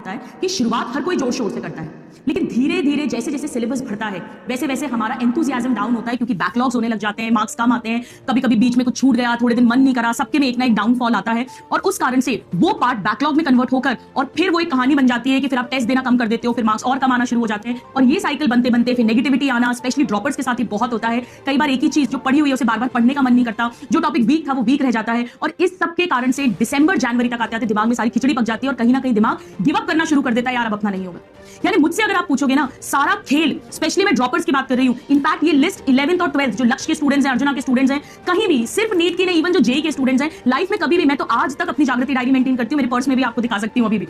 होता है कि शुरुआत हर कोई जोर शोर से करता है, लेकिन धीरे धीरे जैसे जैसे सिलेबस बढ़ता है वैसे वैसे हमारा एंथुसियाज्म डाउन होता है, क्योंकि बैकलॉग्स होने लग जाते हैं, मार्क्स कम आते हैं, कभी कभी बीच में कुछ छूट गया, थोड़े दिन मन नहीं करा, सबके में एक ना एक डाउनफॉल आता है और उस कारण से वो पार्ट बैकलॉग में कन्वर्ट होकर और फिर वो एक कहानी बन जाती है कि फिर आप टेस्ट देना कम कर देते हो, फिर मार्क्स और कम आना शुरू हो जाते हैं और ये साइकिल बनते बनते फिर नेगेटिविटी आना, स्पेशली ड्रॉपर्स के साथ ही बहुत होता है। कई बार एक ही चीज जो पढ़ी हुई है उसे बार बार पढ़ने का मन नहीं करता, जो टॉपिक वीक था वो वीक रह जाता है और इस सब के कारण से दिसंबर जनवरी तक आते आते दिमाग में सारी खिचड़ी पक जाती है और कहीं ना कहीं दिमाग गिव अप करना शुरू कर देता है, यार अब अपना नहीं होगा। यानी मुझसे अगर आप पूछोगे ना, सारा खेल, स्पेशली मैं ड्रॉपर्स की बात कर रही हूं, इनफैक्ट ये लिस्ट 11th और 12th जो लक्ष्य के स्टूडेंट्स हैं, अर्जुना के स्टूडेंट्स हैं, कहीं भी सिर्फ नीट के नहीं, इवन जो जेई के स्टूडेंट्स हैं, लाइफ में कभी भी, मैं तो आज तक अपनी जागृति डायरी मेंटेन करती हूं, मेरे पर्स में भी आपको दिखा सकती हूं अभी भी।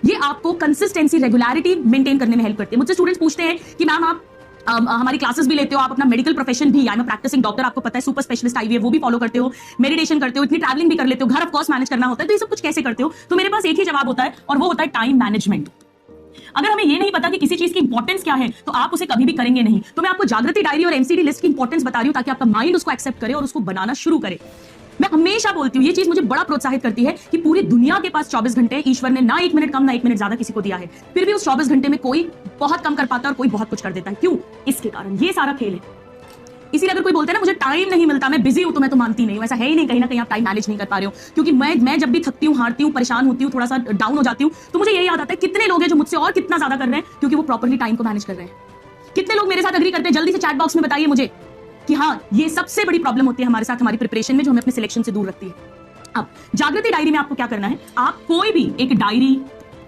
ये आपको कंसिस्टेंसी, रेगुलरिटी मेंटेन करने में हेल्प करती है। मुझसे स्टूडेंट्स पूछते हैं कि मैम आप हमारी क्लासेस भी लेते हो, आप अपना मेडिकल प्रोफेशन भी, आई एम प्रैक्टिसिंग डॉक्टर, आपको पता है सुपर स्पेशलिस्ट आई है वो भी फॉलो करते हो, मेडिटेशन करते हो, इतनी ट्रैवलिंग भी कर लेते हो, घर ऑफ कोर्स मैनेज करना होता है, तो ये सब कुछ कैसे करते हो? तो मेरे पास एक ही जवाब होता है और वो होता है टाइम मैनेजमेंट। अगर हमें ये नहीं पता कि किसी चीज की इंपॉर्टेंस क्या है तो आप उसे कभी भी करेंगे नहीं। तो मैं आपको जागृति डायरी और एमसीडी लिस्ट की इंपॉर्टेंस बता रही हूं ताकि आपका माइंड उसको एक्सेप्ट करे और उसको बनाना शुरू करे। मैं हमेशा बोलती हूं, ये चीज मुझे बड़ा प्रोत्साहित करती है कि पूरी दुनिया के पास 24 घंटे, ईश्वर ने ना 1 मिनट कम ना 1 मिनट ज्यादा किसी को दिया है, फिर भी उस 24 घंटे में कोई बहुत कम कर पाता है और कोई बहुत कुछ कर देता है। क्यों? इसके कारण ये सारा खेल है। इसीलिए अगर कोई बोलता है ना मुझे टाइम नहीं मिलता, मैं बिजी हूं, तो मैं तो मानती नहीं हूं, ऐसा है ही नहीं। कहीं ना कहीं आप टाइम मैनेज नहीं कर पा रहे हो, क्योंकि मैं जब भी थकती हूं, हारती हूं, परेशान होती हूं, थोड़ा सा डाउन हो जाती हूं, तो मुझे यही याद आता है कितने लोग हैं जो मुझसे और कितना ज्यादा कर रहे हैं क्योंकि वो प्रॉपर्ली टाइम को मैनेज कर रहे हैं। कितने लोग मेरे साथ एग्री करते हैं? जल्दी से चैट बॉक्स में बताइए मुझे कि हाँ, ये सबसे बड़ी प्रॉब्लम होती है हमारे साथ हमारी प्रिपरेशन में, जो हमें अपने सिलेक्शन से दूर रखती है। अब जागृति डायरी में आपको क्या करना है, आप कोई भी एक डायरी,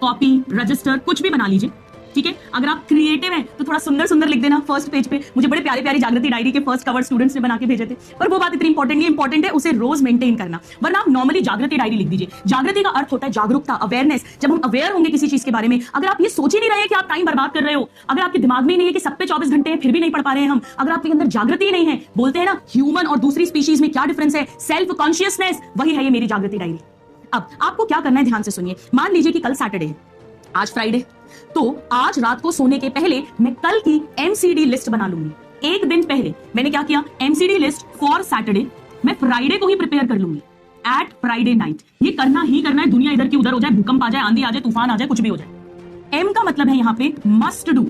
कॉपी, रजिस्टर कुछ भी बना लीजिए, ठीक है। अगर आप क्रिएटिव हैं तो थोड़ा सुंदर सुंदर लिख देना फर्स्ट पेज पे। मुझे बड़े प्यारे प्यारे जागृति डायरी के फर्स्ट कवर स्टूडेंट्स ने बना के भेजे थे, पर वो बात इतनी इंपॉर्टेंट नहीं, इंपॉर्टेंट है उसे रोज मेंटेन करना। वरना आप नॉर्मली जागृति डायरी लिख दीजिए। जागृति का अर्थ होता है जागरूकता, अवेयरनेस। जब हम अवेयर होंगे किसी चीज के बारे में, अगर आप ये सोच ही नहीं रहे कि आप टाइम बर्बाद कर रहे हो, अगर आपके दिमाग में नहीं है कि सब पे 24 घंटे हैं फिर भी नहीं पढ़ पा रहे हैं हम, अगर आपके अंदर जागृति नहीं है, बोलते हैं ना ह्यूमन और दूसरी स्पीशीज में क्या डिफरेंस है, सेल्फ कॉन्शियसनेस, वही है ये मेरी जागृति डायरी। अब आपको क्या करना है, ध्यान से सुनिए। मान लीजिए कि कल सैटरडे है, आज फ्राइडे, तो आज रात को सोने के पहले मैं कल की एमसीडी लिस्ट बना लूंगी। एक दिन पहले मैंने क्या किया, एमसीडी लिस्ट फॉर सैटरडे मैं फ्राइडे को ही प्रिपेयर कर लूंगी एट फ्राइडे नाइट। ये करना ही करना है, दुनिया इधर की उधर हो जाए, भूकंप आ जाए, आंधी आ जाए, तूफान आ जाए, कुछ भी हो जाए। एम का मतलब है यहां पे मस्ट डू,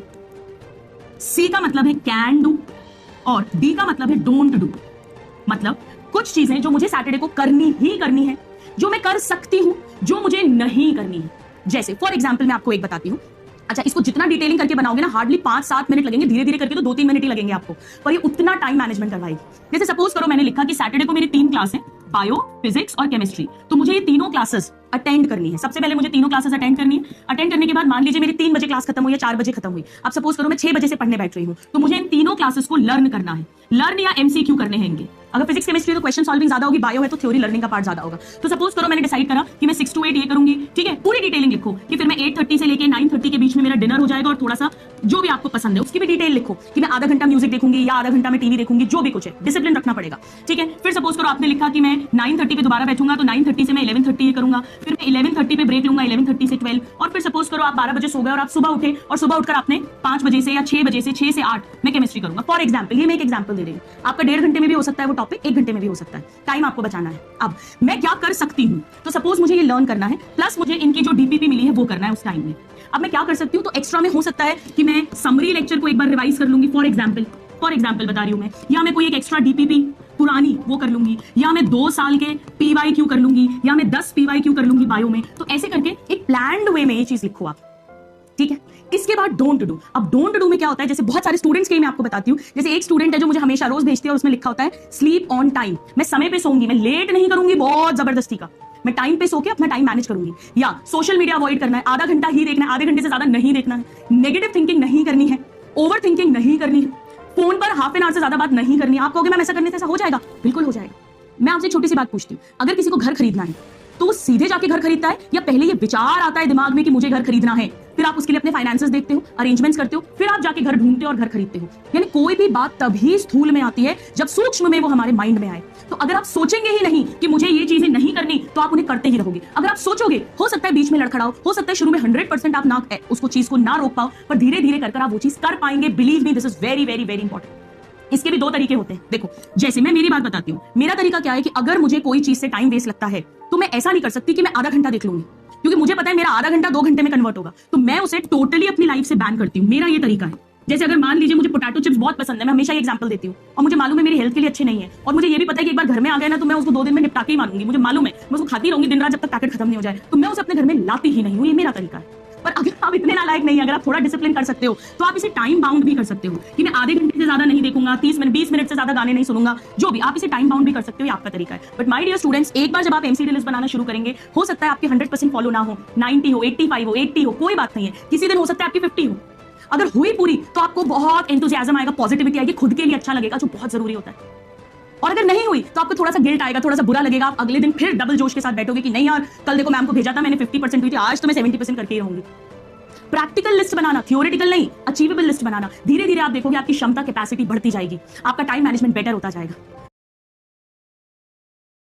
सी का मतलब है कैन डू और डी का मतलब है डोंट डू। मतलब कुछ चीजें जो मुझे सैटरडे को करनी ही करनी है, जो मैं कर सकती हूं, जो मुझे नहीं करनी है। जैसे फॉर एग्जाम्पल मैं आपको एक बताती हूं। अच्छा, इसको जितना डिटेलिंग करके बनाओगे ना, हार्डली 5-7 मिनट लगेंगे, धीरे धीरे करके तो 2-3 मिनट ही लगेंगे आपको, पर ये उतना टाइम मैनेजमेंट करवाएगी। जैसे सपोज करो मैंने लिखा कि सैटरडे को मेरी 3 क्लास है, बायो, फिजिक्स और केमिस्ट्री, तो मुझे ये तीनों क्लासेस अटेंड करनी है। सबसे पहले मुझे तीनों क्लासेस अटेंड करनी है। अटेंड करने के बाद मान लीजिए मेरी 3 बजे क्लास खत्म हुई या 4 बजे खत्म हुई, अब सपोज करो मैं 6 बजे से पढ़ने बैठ रही हूँ, तो मुझे इन तीनों क्लासेस को लर्न करना है। लर्न या एमसीक्यू करने हैं इनके। अगर फिजिक्स केमिस्ट्री तो क्वेश्चन सॉल्विंग ज्यादा होगी, बायो है तो थ्योरी लर्निंग का पार्ट ज्यादा होगा। तो सपोज करो मैंने डिसाइड करा कि मैं 6 to 8 ये करूंगी, ठीक है। पूरी डिटेलिंग लिखो कि फिर मैं 8:30 से लेके 9:30 के बीच में मेरा डिनर हो जाएगा और थोड़ा सा जो भी आपको पसंद है उसकी भी डिटेल लिखो कि मैं आधा घंटा म्यूजिक देखूंगी या आधा घंटा में टीवी देखूंगी, जो भी कुछ है, डिसिप्लिन रखना पड़ेगा, ठीक है। फिर सपोज करो आपने लिखा कि मैं 9:30 पे दोबारा बैठूंगा, तो 9:30 से मैं 11:30 ये करूंगा, फिर मैं 11:30 पे ब्रेक लूंगा, 11:30 से 12, और फिर सपोज करो आप 12 बजे सो गए और आप सुबह उठे और सुबह उठकर आपने 5 बजे से या 6 बजे से 6 से 8 मैं केमिस्ट्री करूंगा। फॉर एग्जाम्पल, ये मैं एक एग्जाम्पल दे रही हूँ। आपका 1.5 घंटे में भी हो सकता है वो टॉपिक, 1 घंटे में भी हो सकता है, टाइम आपको बचाना है। अब मैं क्या कर सकती हूँ, तो सपोज मुझे ये लर्न करना है, प्लस मुझे इनकी जो डीपीपी मिली है वो करना है उस टाइम में। अब मैं क्या कर सकती हूँ, तो एक्स्ट्रा में हो सकता है कि मैं समरी लेक्चर को एक बार रिवाइज कर लूंगी, फॉर एग्जाम्पल बता रही हूँ मैं, या मैं कोई एक एक्स्ट्रा डीपीपी पुरानी वो कर लूंगी, या मैं 2 साल के पीवाईक्यू कर लूंगी, या मैं 10 पीवाईक्यू कर लूंगी बायो में। तो ऐसे करके एक प्लान्ड वे में ये चीज लिखो आप, ठीक है। इसके बाद डोंट डू। अब डोंट डू में क्या होता है, जैसे बहुत सारे स्टूडेंट्स के मैं आपको बताती हूँ। जैसे एक स्टूडेंट है जो मुझे हमेशा रोज भेजती है और उसमें लिखा होता है स्लीप ऑन टाइम। मैं समय पे सोऊंगी, मैं लेट नहीं करूंगी बहुत जबरदस्ती का, मैं टाइम पे सो के अपना टाइम मैनेज करूंगी। या सोशल मीडिया अवॉइड करना है, आधा घंटा ही देखना है, आधे घंटे से ज्यादा नहीं देखना है। नेगेटिव थिंकिंग नहीं करनी है, ओवर थिंकिंग नहीं करनी है, फोन पर हाफ एन आवर से ज्यादा बात नहीं करनी है। आप कहोगे मैम ऐसा करने से ऐसा हो जाएगा? बिल्कुल हो जाएगा। मैं आपसे छोटी सी बात पूछती हूँ, अगर किसी को घर खरीदना है तो वो सीधे जाके घर खरीदता है या पहले ये विचार आता है दिमाग में कि मुझे घर खरीदना है, फिर आप उसके लिए अपने फाइनेंसेस देखते हो, अरेंजमेंट्स करते हो, फिर आप जाके घर ढूंढते हो और घर खरीदते हो। यानी कोई भी बात तभी स्थूल में आती है जब सूक्ष्म में वो हमारे माइंड में आए। तो अगर आप सोचेंगे ही नहीं कि मुझे ये चीजें नहीं करनी, तो आप उन्हें करते ही रहोगे। अगर आप सोचोगे, हो सकता है बीच में लड़खड़ाओ, हो सकता है शुरू में 100% आप ना उसको चीज को ना रोक पाओ, पर धीरे धीरे कर आप वो चीज कर पाएंगे। Believe me, this is very very very important. इसके भी 2 तरीके होते हैं। देखो, जैसे मैं मेरी बात बताती हूँ, मेरा तरीका क्या है कि अगर मुझे कोई चीज से टाइम वेस्ट लगता है तो मैं ऐसा नहीं कर सकती कि मैं आधा घंटा देख लूंगी, क्योंकि मुझे पता है मेरा आधा घंटा 2 घंटे में कन्वर्ट होगा, तो मैं उसे टोटली अपनी लाइफ से बैन करती हूँ। मेरा ये तरीका है। जैसे अगर मान लीजिए मुझे पोटैटो चिप्स बहुत पसंद है, मैं हमेशा ये एग्जांपल देती हूँ, और मुझे मालूम है मेरी हेल्थ के लिए अच्छे नहीं है, और मुझे ये भी पता है कि एक बार घर में आ गया ना तो मैं उसको 2 दिन में निपटा के ही मारूंगी। मुझे मालूम है मैं उसको खाती रहूंगी दिन रात जब तक पैकेट खत्म नहीं हो जाए, तो मैं उसे अपने घर में लाती ही नहीं हूँ। ये मेरा तरीका है। पर अगर आप इतने नालायक नहीं है, अगर आप थोड़ा डिसिप्लिन कर सकते हो, तो आप इसे टाइम बाउंड भी कर सकते हो कि मैं आधे घंटे से ज्यादा नहीं देखूंगा, 30 मिनट 20 मिनट से ज्यादा गाने नहीं सुनूंगा, जो भी आप इसे टाइम बाउंड भी कर सकते हो। ये आपका तरीका है। बट माय डियर स्टूडेंट्स, एक बार जब आप एमसीडी लिस्ट बनाना शुरू करेंगे, हो सकता है आपके 100% फॉलो ना हो, 90 हो, 85 हो, 80 हो, कोई बात नहीं है। किसी दिन हो सकता है आपकी 50 हो। अगर हुई पूरी तो आपको बहुत एंथुसियाज्म आएगा, पॉजिटिविटी आएगी, खुद के लिए अच्छा लगेगा, जो बहुत जरूरी होता है। और अगर नहीं हुई तो आपको थोड़ा सा गिल्ट आएगा, थोड़ा सा बुरा लगेगा। आप अगले दिन फिर डबल जोश के साथ बैठोगे कि नहीं यार, कल देखो मैम को भेजा था मैंने 50% हुई थी, आज तो मैं 70% करके ही रहूंगी। प्रैक्टिकल लिस्ट बनाना, थियोरेटिकल नहीं, अचीवेबल लिस्ट बनाना। धीरे धीरे आप देखोगे आपकी क्षमता, कैपेसिटी बढ़ती जाएगी, आपका टाइम मैनेजमेंट बेटर होता जाएगा।